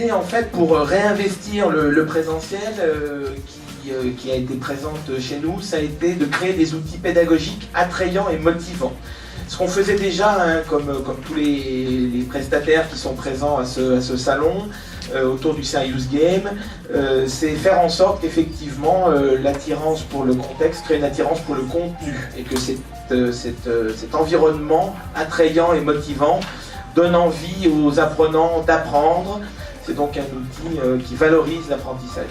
l'idée en fait pour réinvestir le présentiel qui a été présente chez nous, ça a été de créer des outils pédagogiques attrayants et motivants. Ce qu'on faisait déjà, hein, comme tous les prestataires qui sont présents à ce salon, autour du Serious Game, c'est faire en sorte qu'effectivement l'attirance pour le contexte crée une attirance pour le contenu et que cet environnement attrayant et motivant donne envie aux apprenants d'apprendre. C'est donc un outil qui valorise l'apprentissage.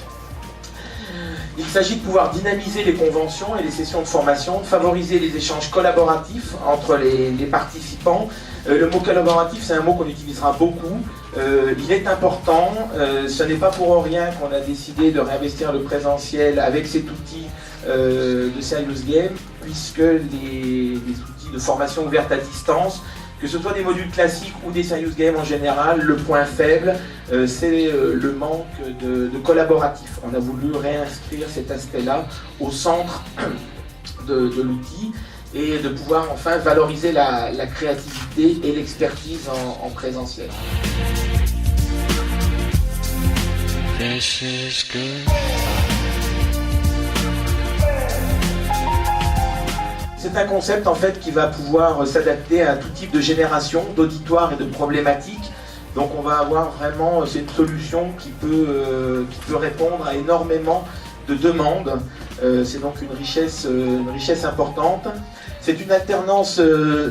Il s'agit de pouvoir dynamiser les conventions et les sessions de formation, de favoriser les échanges collaboratifs entre les participants. Le mot collaboratif, c'est un mot qu'on utilisera beaucoup. Il est important, ce n'est pas pour rien qu'on a décidé de réinvestir le présentiel avec cet outil de Serious Game, puisque les outils de formation ouverte à distance, que ce soit des modules classiques ou des Serious Games en général, le point faible, c'est le manque de collaboratif. On a voulu réinscrire cet aspect-là au centre de l'outil et de pouvoir enfin valoriser la créativité et l'expertise en présentiel. This is good. C'est un concept en fait qui va pouvoir s'adapter à tout type de génération, d'auditoire et de problématiques. Donc on va avoir vraiment, c'est une solution qui peut répondre à énormément de demandes. C'est donc une richesse importante. C'est une alternance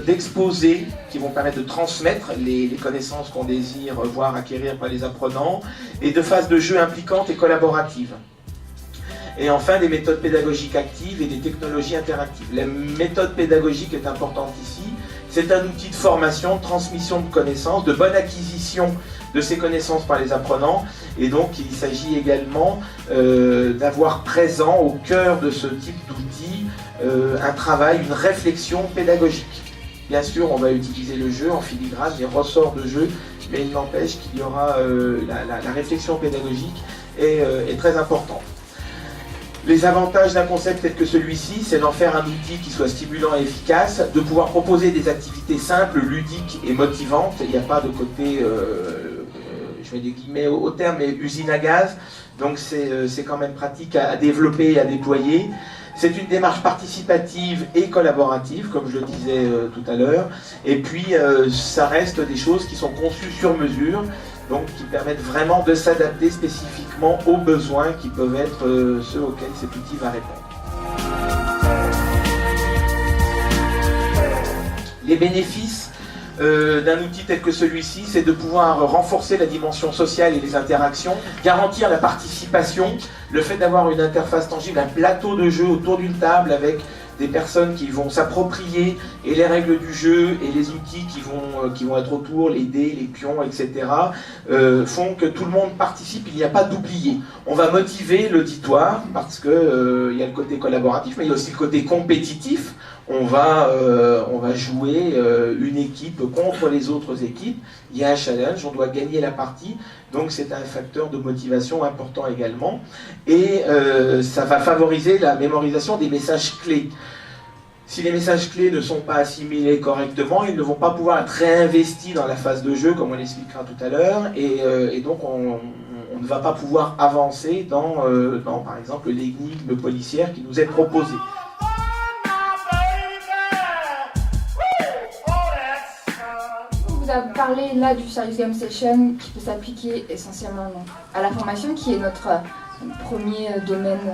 d'exposés qui vont permettre de transmettre les connaissances qu'on désire voir acquérir par les apprenants et de phases de jeu impliquantes et collaboratives. Et enfin, des méthodes pédagogiques actives et des technologies interactives. La méthode pédagogique est importante ici. C'est un outil de formation, de transmission de connaissances, de bonne acquisition de ces connaissances par les apprenants. Et donc, il s'agit également d'avoir présent au cœur de ce type d'outil un travail, une réflexion pédagogique. Bien sûr, on va utiliser le jeu en filigrane, les ressorts de jeu, mais il n'empêche qu'il y aura la réflexion pédagogique est très importante. Les avantages d'un concept tel que celui-ci, c'est d'en faire un outil qui soit stimulant et efficace, de pouvoir proposer des activités simples, ludiques et motivantes. Il n'y a pas de côté, je mets des guillemets au terme, mais usine à gaz. Donc c'est quand même pratique à développer et à déployer. C'est une démarche participative et collaborative, comme je le disais tout à l'heure. Et puis, ça reste des choses qui sont conçues sur mesure, donc qui permettent vraiment de s'adapter spécifiquement aux besoins qui peuvent être ceux auxquels cet outil va répondre. Les bénéfices d'un outil tel que celui-ci, c'est de pouvoir renforcer la dimension sociale et les interactions, garantir la participation, le fait d'avoir une interface tangible, un plateau de jeu autour d'une table avec des personnes qui vont s'approprier et les règles du jeu et les outils qui vont être autour, les dés, les pions, etc. Font que tout le monde participe, il n'y a pas d'oublié. On va motiver l'auditoire parce que il y a le côté collaboratif, mais il y a aussi le côté compétitif. On va jouer une équipe contre les autres équipes. Il y a un challenge, on doit gagner la partie. Donc c'est un facteur de motivation important également. Et ça va favoriser la mémorisation des messages clés. Si les messages clés ne sont pas assimilés correctement, ils ne vont pas pouvoir être réinvestis dans la phase de jeu, comme on l'expliquera tout à l'heure. Et donc on ne va pas pouvoir avancer dans par exemple, l'énigme policière qui nous est proposée. Vous avez parlé là du Serious Game Session qui peut s'appliquer essentiellement donc, à la formation qui est notre premier domaine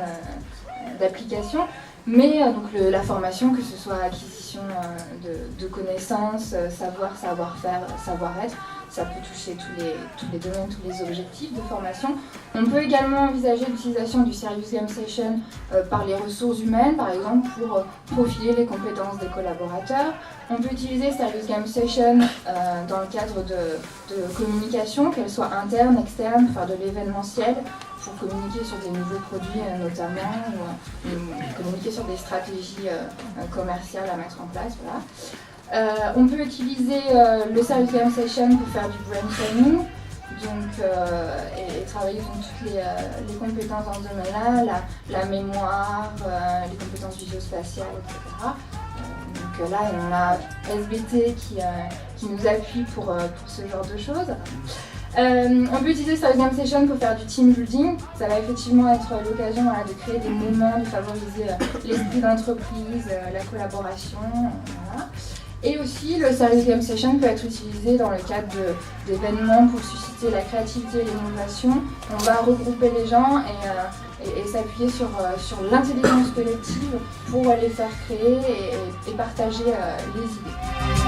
d'application, mais donc la formation, que ce soit acquisition de connaissances, savoir-faire, savoir-être, ça peut toucher tous les domaines, tous les objectifs de formation. On peut également envisager l'utilisation du Serious Game Session par les ressources humaines, par exemple pour profiler les compétences des collaborateurs. On peut utiliser Serious Game Session dans le cadre de communication, qu'elle soit interne, externe, faire de l'événementiel, pour communiquer sur des nouveaux produits notamment, ou communiquer sur des stratégies commerciales à mettre en place. Voilà. On peut utiliser le Serious Game Session pour faire du brainstorming, donc, et travailler sur toutes les compétences dans ce domaine-là, la mémoire, les compétences visuospatiales, etc. Donc là, on a SBT qui nous appuie pour ce genre de choses. On peut utiliser Service Jam Session pour faire du team building. Ça va effectivement être l'occasion de créer des moments, de favoriser l'esprit d'entreprise, la collaboration. Voilà. Et aussi, le Service Jam Session peut être utilisé dans le cadre d'événements pour susciter la créativité et l'innovation. On va regrouper les gens et s'appuyer sur l'intelligence collective pour les faire créer et partager les idées.